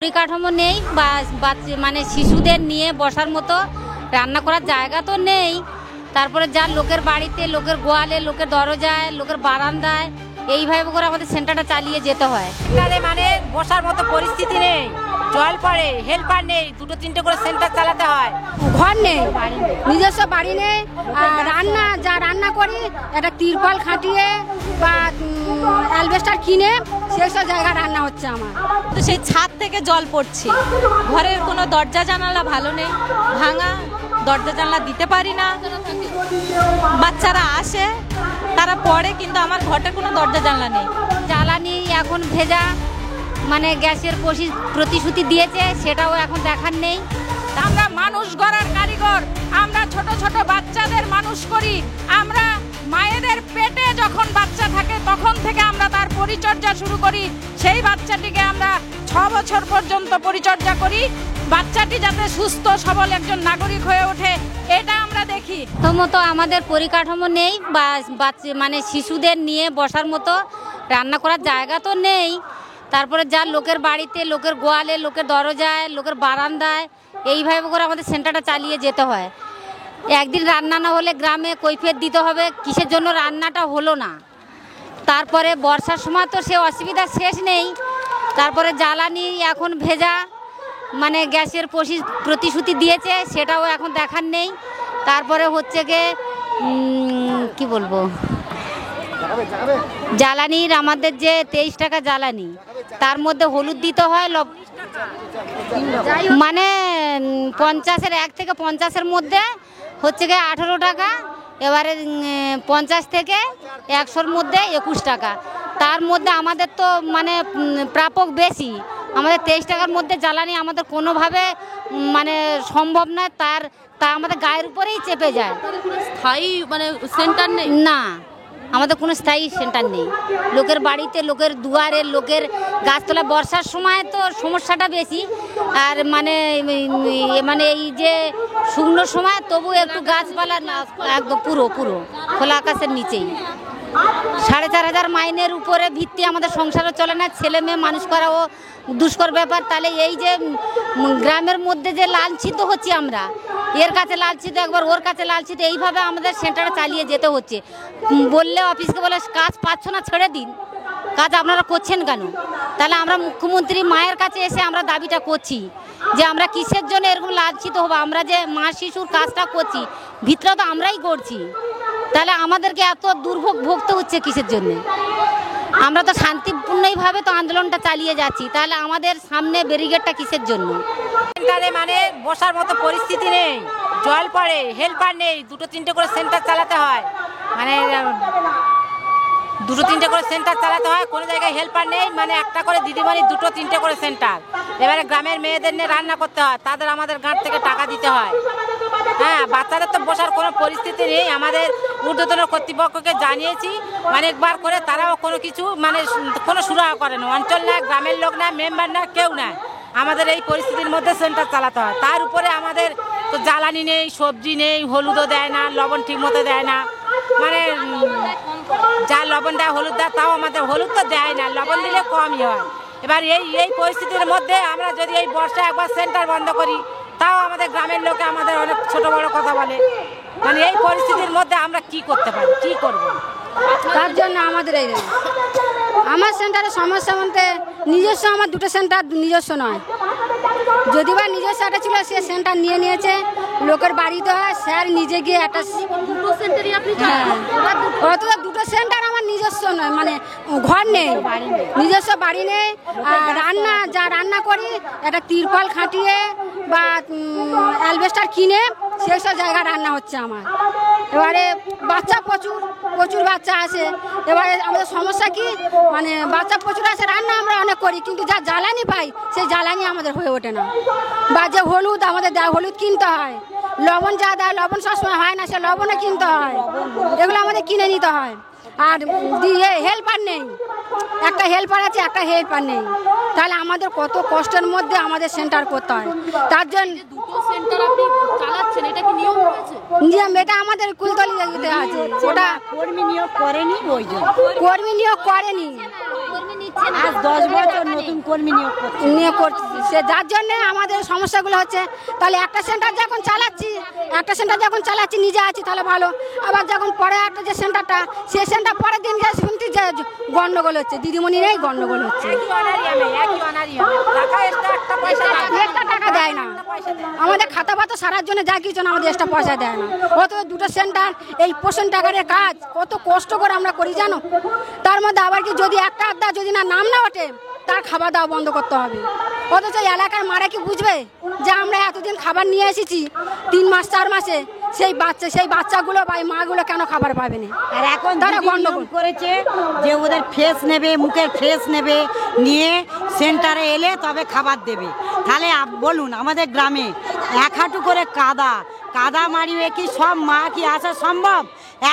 পরিকাঠামো নেই বা মানে শিশুদের নিয়ে বসার মতো রান্না করার জায়গা তো নেই। তারপরে যার লোকের বাড়িতে, লোকের গোয়ালে, লোকের দরজায়, লোকের বারান্দায় এইভাবে করে আমাদের সেন্টারটা চালিয়ে যেতে হয়। মানে বসার মতো পরিস্থিতি নেই, জল পড়ে, হেল্পার নেই, দুটো তিনটে করে সেন্টার চালাতে হয়। ঘর নেই, নিজস্ব বাড়ি নেই, রান্না যা রান্না করি একটা তিরপল খাটিয়ে বা অ্যালবেস্টার কিনে সেসব জায়গায় রান্না হচ্ছে আমার। তো সেই ছাদ থেকে জল পড়ছে, ঘরের কোনো দরজা জানালা ভালো নেই, ভাঙা দরজা জানলা দিতে পারি না। বাচ্চারা আসে, তারা পড়ে, কিন্তু আমার ঘরে কোনো দরজা জানলা নেই। জ্বালানি এখন ভেজা, মানে গ্যাসের প্রতিশ্রুতি দিয়েছে, সেটাও এখন দেখার নেই। আমরা মানুষ গড়ার কারিগর, আমরা ছোট ছোট বাচ্চাদের মানুষ করি। আমরা মায়েদের পেটে যখন বাচ্চা থাকে তখন থেকে আমরা তার পরিচর্যা শুরু করি। সেই বাচ্চাটিকে আমরা 6 বছর পর্যন্ত পরিচর্যা করি, বাচ্চাটি যাতে সুস্থ সবল একজন নাগরিক হয়ে ওঠে, এটা আমরা দেখি। তো আমাদের পরিকাঠামো নেই বা মানে শিশুদের নিয়ে বসার মতো রান্না করার জায়গা তো নেই। তারপরে যার লোকের বাড়িতে, লোকের গোয়ালে, লোকের দরজায়, লোকের বারান্দায় এইভাবে করে আমাদের সেন্টারটা চালিয়ে যেতে হয়। একদিন রান্না না হলে গ্রামে কৈফিয়ত দিতে হবে কিসের জন্য রান্নাটা হলো না। তারপরে বর্ষার সময় তো সে অসুবিধা শেষ নেই। তারপরে জ্বালানি এখন ভেজা, মানে গ্যাসের প্রতিশ্রুতি দিয়েছে, সেটাও এখন দেখার নেই। তারপরে হচ্ছে গিয়ে কি বলবো, জ্বালানির আমাদের যে 23 টাকা জ্বালানি, তার মধ্যে হলুদ দিতে হয়, মানে 50-এর 1 থেকে 50-এর মধ্যে হচ্ছে গিয়ে 18 টাকা, এবারে 50 থেকে 100-র মধ্যে 21 টাকা। তার মধ্যে আমাদের তো মানে প্রাপক বেশি, আমাদের 23 টাকার মধ্যে জ্বালানি আমাদের কোনোভাবে মানে সম্ভব নয়। তা আমাদের গায়ের উপরেই চেপে যায়। স্থায়ী মানে সেন্টার নেই না, আমাদের কোনো স্থায়ী সেন্টার নেই। লোকের বাড়িতে, লোকের দুয়ারে, লোকের গাছতলা, বর্ষার সময় তো সমস্যাটা বেশি। আর মানে এই যে শুকনোর সময় তবু একটু গাছপালা একদম পুরো খোলা আকাশের নিচেই। 4,500 মাইনের উপরে ভিত্তি আমাদের সংসারও চলে না, ছেলে মেয়ে মানুষ করাও দুষ্কর ব্যাপার। তাহলে এই যে গ্রামের মধ্যে যে লাঞ্ছিত হচ্ছি আমরা, এর কাছে লাঞ্ছিত, একবার ওর কাছে লাঞ্ছিত, এইভাবে আমাদের সেন্টারে চালিয়ে যেতে হচ্ছে। বললে অফিসকে বলে কাজ পাচ্ছ না, ছেড়ে দিন, কাজ আপনারা করছেন কেন? তাহলে আমরা মুখ্যমন্ত্রী মায়ের কাছে এসে আমরা দাবিটা করছি যে আমরা কিসের জন্য এরকম লাঞ্ছিত হবো। আমরা যে মা শিশুর কাজটা করছি, ভিতরে তো আমরাই করছি, তাহলে আমাদেরকে এত দুর্ভোগ ভোগতে হচ্ছে কিসের জন্য? আমরা তো শান্তিপূর্ণভাবে তো আন্দোলনটা চালিয়ে যাচ্ছি, তাহলে আমাদের সামনে ব্যারিকেডটা কিসের জন্য? সেন্টারে মানে বসার মতো পরিস্থিতি নেই, জল পড়ে, হেল্পার নেই, দুটো তিনটে করে সেন্টার চালাতে হয়, মানে দুটো তিনটে করে সেন্টার চালাতে হয়। কোনো জায়গায় হেল্পার নেই, মানে একটা করে দিদিমণি, দুটো তিনটে করে সেন্টার। এবারে গ্রামের মেয়েদের নিয়ে রান্না করতে হয়, তাদের আমাদের গাঁট থেকে টাকা দিতে হয়। হ্যাঁ, বাচ্চাদের তো বসার কোনো পরিস্থিতি নেই। আমাদের ঊর্ধ্বতন কর্তৃপক্ষকে জানিয়েছি অনেকবার করে, তারাও কোনো কিছু মানে কোনো সুরাহা করে না। অঞ্চল না, গ্রামের লোক না, মেম্বার না, কেউ না। আমাদের এই পরিস্থিতির মধ্যে সেন্টার চালাতে হয়। তার উপরে আমাদের তো জ্বালানি নেই, সবজি নেই, হলুদও দেয় না, লবণ ঠিক মতো দেয় না। মানে যা লবণ দেয়, হলুদ দেয়, তাও আমাদের হলুদ তো দেয় না, লবণ দিলে কমই হয়। এবার এই পরিস্থিতির মধ্যে আমরা যদি এই বর্ষায় একবার সেন্টার বন্ধ করি, তাও আমাদের গ্রামের লোকে আমাদের অনেক ছোট বড় কথা বলে। মানে এই পরিস্থিতির মধ্যে আমরা কি করতে পারি, কি করব? তার জন্য আমাদের এই আমার সেন্টারের সমস্যা বলতে নিজস্ব আমার দুটো সেন্টার নিজস্ব নয়। যদি বা নিজস্ব একটা ছিল, সে সেন্টার নিয়ে নিয়েছে, লোকের বাড়িতে হয়, স্যার নিজে গিয়ে একটা দুটো সেন্টারই আপনি অথচ দুটো সেন্টার আমার নিজস্ব নয়, মানে ঘর নেই, নিজস্ব বাড়ি নেই, রান্না যা রান্না করি একটা তিরপল খাটিয়ে বা অ্যালবেস্টার কিনে সেসব জায়গায় রান্না হচ্ছে আমার। এবারে বাচ্চা প্রচুর বাচ্চা আসে। এবারে আমাদের সমস্যা কি, মানে বাচ্চা প্রচুর আসে, রান্না আমরা অনেক করি, কিন্তু যা জ্বালানি পাই সেই জ্বালানি আমাদের হয়ে ওঠে না। বা যে হলুদ আমাদের দেয়, হলুদ কিনতে হয়, লবণ যা দেয়, লবণ সবসময় হয় না, সে লবণও কিনতে হয়, এগুলো আমাদের কিনে নিতে হয়। আর হেল্পার নেই, একটা হেল্পার আছে, একটা হেল্পার নেই, তাহলে আমাদের কত কষ্টের মধ্যে আমাদের সেন্টার করতে হয়। তার জন্য দুটো সেন্টার আপনি চালাচ্ছেন, এটা কি নিয়ম হয়েছে? নিয়ম এটা আমাদের কুলতলি দিতে আছে, ওটা কর্মী নিয়োগ করেনি, ওই জন্য কর্মী নিয়োগ করেনি। কর্মী নিচ্ছে না, আজ 10 বছর নতুন কর্মী নিয়োগ করছে। সে যার জন্য আমাদের সমস্যাগুলো হচ্ছে। তাহলে একটা সেন্টার যখন চালাচ্ছি নিজে আছি তাহলে ভালো, আবার যখন পরে একটা যে সেন্টারটা সেই সেন্টার পরের দিন গিয়ে শুনছি যে গন্ডগোল হচ্ছে, দিদিমণি নেই, গন্ডগোল হচ্ছে, একটা টাকা দেয় না আমাদের খাতা পাতা সারার জন্য, যা কিছু আমাদের এক্সট্রা পয়সা দেয় না। অত দুটো সেন্টার এই পোষণ টাকারের কাজ কত কষ্ট করে আমরা করি জানো। তার মধ্যে আবার কি যদি একটা আধা যদি নাম না ওঠে তার খাবার দাওয়া বন্ধ করতে হবে। অথচ এলাকার মারা কি বুঝবে যে আমরা এতদিন খাবার নিয়ে এসেছি 3 মাস 4 মাসে, সেই বাচ্চাগুলো বা মাগুলো কেন খাবার পাবে না। আর এখন তারা গন্ডগোল করেছে যে ওদের ফেস নেবে, মুখের ফেস নেবে, নিয়ে সেন্টারে এলে তবে খাবার দেবে। তাহলে বলুন আমাদের গ্রামে 1 হাঁটু করে কাদা মারিয়ে কি সব মা কি আসা সম্ভব?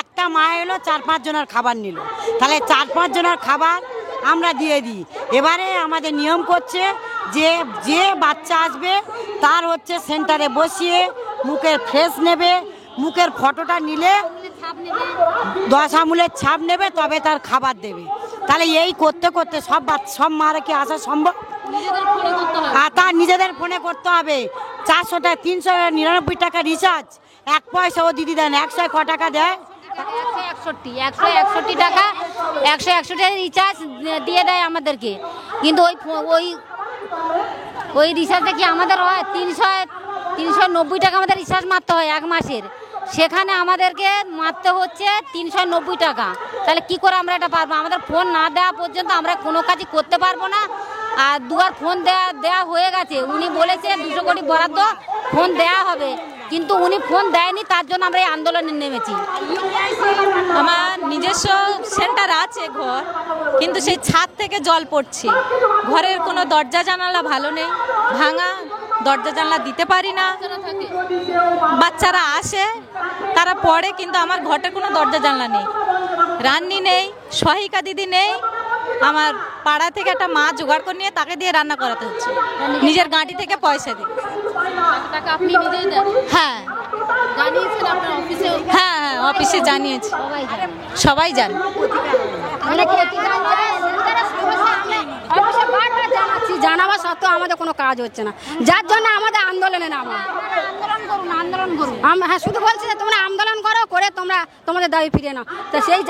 একটা মা এলো 4-5 জনের খাবার নিল, তাহলে 4-5 জনের খাবার আমরা দিয়ে দিই। এবারে আমাদের নিয়ম করছে যে বাচ্চা আসবে তার হচ্ছে সেন্টারে বসিয়ে মুখের ফেস নেবে, মুখের ফটোটা নিলে 10 আঙুলের ছাপ নেবে, তবে তার খাবার দেবে। তাহলে এই করতে করতে সব মারা কি আসা সম্ভব? আর তার নিজেদের ফোনে করতে হবে। 400 টাকা 399 টাকা রিচার্জ, 1 পয়সা ও দিদি দেন। 100 ক টাকা দেয়? 161 টাকা, 161 টাকা রিচার্জ দিয়ে দেয় আমাদেরকে। কিন্তু ওই রিচার্জে কি আমাদের হয় 390 টাকা আমাদের রিচার্জ মারতে হয় 1 মাসের, সেখানে আমাদেরকে মারতে হচ্ছে 390 টাকা। তাহলে কি করে আমরা এটা পারবো? আমাদের ফোন না দেওয়া পর্যন্ত আমরা কোনো কাজই করতে পারবো না। আর 2বার ফোন দেওয়া হয়ে গেছে, উনি বলেছে 200 কোটি বরাদ্দ ফোন দেওয়া হবে, কিন্তু উনি ফোন দেয়নি, তার জন্য আমরা এই আন্দোলনে নেমেছি। আমার নিজস্ব সেন্টার আছে ঘর, কিন্তু সেই ছাদ থেকে জল পড়ছে। ঘরের কোনো দরজা জানালা ভালো নেই, ভাঙা দরজা জানলা দিতে পারি না। বাচ্চারা আসে, তারা পড়ে, কিন্তু আমার ঘরটার কোনো দরজা জানলা নেই, রান্নি নেই, সহায়িকা দিদি নেই। আমার পাড়া থেকে একটা মা জোগাড় করে নিয়ে তাকে দিয়ে রান্না করাতে হচ্ছে, নিজের গাঁটি থেকে পয়সা দিয়ে। আপনি নিজেই দেন? হ্যাঁ জানিয়েছেন আপনার অফিসে? হ্যাঁ অফিসে জানিয়েছি, সবাই জানে। জানাবা সত্ত্বেও আমাদের কোনো কাজ হচ্ছে না, যার জন্য আমাদের আন্দোলনে নামা। আন্দোলন করুন। হ্যাঁ, শুধু বলছি যে তোমরা আন্দোলন করো, করে তোমরা তোমাদের দাবি ফিরে নাও। তা সেই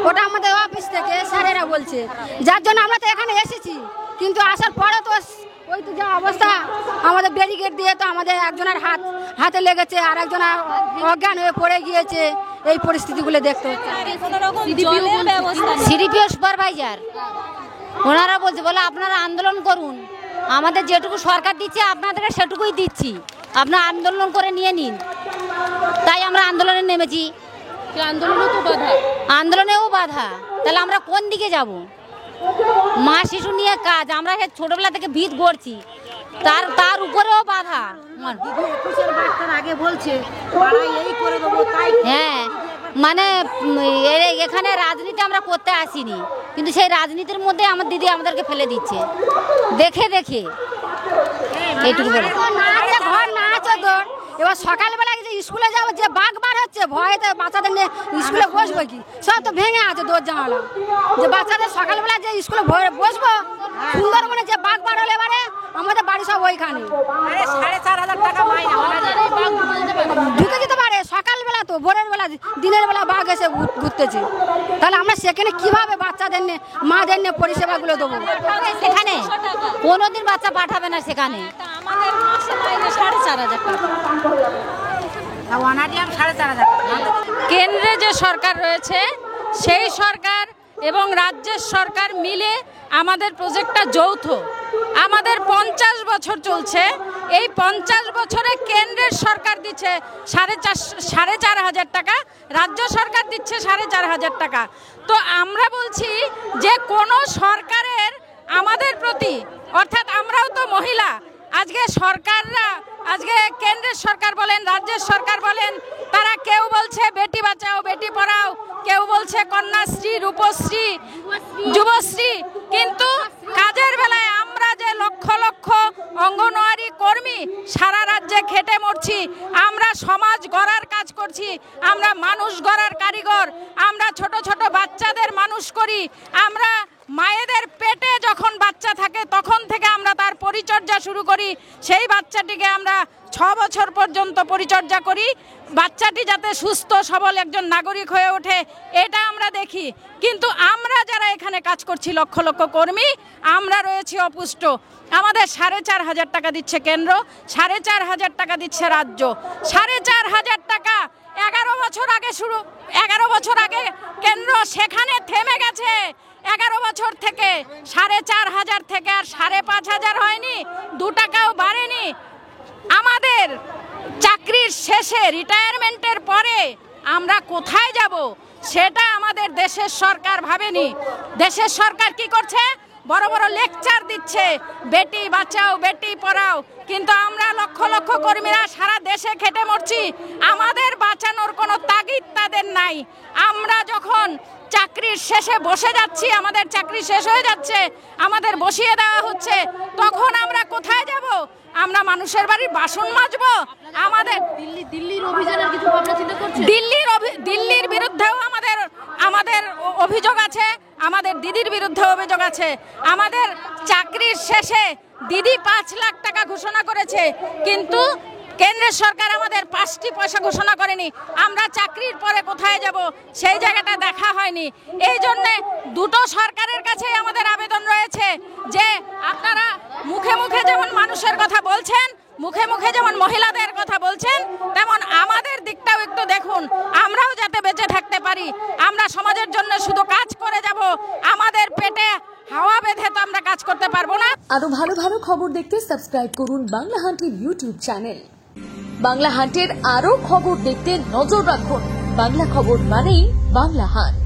ওটা আমাদের অফিস থেকে স্যারেরা বলছে, যার জন্য আমরা তো এখানে এসেছি। কিন্তু আসার পরে তো ওই তো যা অবস্থা, আমাদের ব্যারিকেড দিয়ে তো আমাদের একজনের হাতে লেগেছে, আর একজনের অজ্ঞান হয়ে পড়ে গিয়েছে। এই পরিস্থিতিগুলো দেখতে হচ্ছে। সিডিপিও সুপারভাইজার ওনারা বলছে, বলে আপনারা আন্দোলন করুন, আমাদের যেটুকু সরকার দিচ্ছে আপনাদেরকে সেটুকুই দিচ্ছি, আপনারা আন্দোলন করে নিয়ে নিন। তাই আমরা আন্দোলনে নেমেছি। আন্দোলনেও বাধা, তাহলে আমরা কোন দিকে যাব? মা শিশু নিয়ে কাজ, আমরা ছোটবেলা থেকে ভিত গড়ছি, তার উপরেও বাধা। আগে বলছে হ্যাঁ, মানে এখানে রাজনীতি আমরা করতে আসিনি, কিন্তু সেই রাজনীতির মধ্যে আমার দিদি আমাদেরকে ফেলে দিচ্ছে দেখে দেখে। এইটুকু বলে ঘর না আছে দৌড়। এবার সকালবেলা যে স্কুলে যাবো, যে বাঘ বার হচ্ছে ভয়েতে বাচ্চাদের নিয়ে স্কুলে বসবো কি, সব তো ভেঙে আছে দৌড় জানালা। যে বাচ্চাদের সকালবেলা যে স্কুলে বসবো, সুন্দরবনে যে বাঘ বার হলে এবারে আমাদের বাড়ি সব ওইখানে 4,500 টাকা মাইনা ঢুকে যেতে পারে। সকালবেলা তো ভোরের বেলা দিনের বেলা বাঘ এসে ঘুরতেছে, তাহলে আমরা সেখানে কিভাবে বাচ্চাদের নিয়ে মাদের নিয়ে পরিষেবাগুলো দেবো? সেখানে কোনোদিন বাচ্চা পাঠাবে না সেখানে। আমাদের মাসে মাইনে 4,500 টাকা। কেন্দ্রে যে সরকার রয়েছে সেই সরকার এবং রাজ্যের সরকার মিলে আমাদের প্রজেক্টটা যৌথ। আমাদের 50 বছর চলছে, এই 50 বছরে কেন্দ্রের সরকার দিচ্ছে 4,500 টাকা, রাজ্য সরকার দিচ্ছে 4,500 টাকা। তো আমরা বলছি যে কোনো সরকারের আমাদের প্রতি, অর্থাৎ আমরাও তো মহিলা, আজকে সরকাররা, আজকে কেন্দ্রের সরকার বলেন, রাজ্যের সরকার বলেন, তারা কেউ বলছে বেটি বাঁচাও বেটি পড়াও, কেউ বলছে কন্যাশ্রী, রূপশ্রী, যুবশ্রী, কিন্তু কাজের বেলায় আমরা যে লক্ষ লক্ষ অঙ্গনওয়াড়ি কর্মী সারা রাজ্যে খেটে মরছি, আমরা সমাজ গড়ার কাজ করছি, আমরা মানুষ গড়ার কারিগর, আমরা ছোট ছোট বাচ্চাদের মানুষ করি, আমরা মায়েদের পেটে যখন বাচ্চা থাকে তখন থেকে আমরা তার পরিচর্যা শুরু করি। সেই বাচ্চাটিকে আমরা 6 বছর পর্যন্ত পরিচর্যা করি, বাচ্চাটি যাতে সুস্থ সবল একজন নাগরিক হয়ে ওঠে এটা আমরা দেখি। কিন্তু আমরা যারা এখানে কাজ করছি লক্ষ লক্ষ কর্মী, আমরা রয়েছি অপুষ্ট। আমাদের 4,500 টাকা দিচ্ছে কেন্দ্র, 4,500 টাকা দিচ্ছে রাজ্য। 4,500 টাকা 11 বছর আগে 11 বছর আগে কেন্দ্র সেখানে থেমে গেছে। 11 বছর থেকে 4,500 থেকে আর 5,500 হয়নি, 2 টাকাও বাড়েনি। আমাদের চাকরির শেষে রিটায়ারমেন্টের পরে আমরা কোথায় যাব সেটা আমাদের দেশের সরকার ভাবেনি। দেশের সরকার কি করছে? বড় বড় লেকচার দিচ্ছে, বেটি বাঁচাও বেটি পড়াও, কিন্তু আমরা লক্ষ লক্ষ কর্মীরা সারা দেশে খেটে মরছি, আমাদের বাঁচানোর কোনো তাগিদ তাদের নাই। আমরা যখন চাকরির শেষে বসে যাচ্ছি, আমাদের চাকরি শেষ হয়ে যাচ্ছে, আমাদের বসিয়ে দেওয়া হচ্ছে, তখন আমরা কোথায় যাব? আমরা মানুষের বাড়ির বাসন মাজবো? আমাদের দিল্লির অভিযানের কিছু ভাবনা চিন্তা করছেন? দিল্লির বিরুদ্ধেও আমাদের অভিযোগ আছে, আমাদের দিদির বিরুদ্ধে অভিযোগ আছে। আমাদের চাকরির শেষে দিদি 5 লাখ টাকা ঘোষণা করেছে, কিন্তু কেন্দ্রের সরকার আমাদের 5টি পয়সা ঘোষণা করেনি। আমরা চাকরির পরে কোথায় যাব সেই জায়গাটা দেখা হয়নি। এই জন্যে দুটো সরকারের কাছে আমাদের আবেদন রয়েছে যে আপনারা মুখে মুখে যেমন মানুষের কথা বলছেন, মুখে মুখে যেমন মহিলাদের কথা বলছেন, তেমন আমাদের দিকটাও একটু দেখুন, আমরাও যাতে বেঁচে থাকতে পারি। আমরা সমাজের জন্য শুধু কাজ করে যাব, আমাদের পেটে হাওয়া বেঁধে তো আমরা কাজ করতে পারবো না। আরো ভালো ভালো খবর দেখতে সাবস্ক্রাইব করুন বাংলা হান্টের ইউটিউব চ্যানেল। বাংলা হান্টের আরো খবর দেখতে নজর রাখুন। বাংলা খবর মানেই বাংলা হান্ট।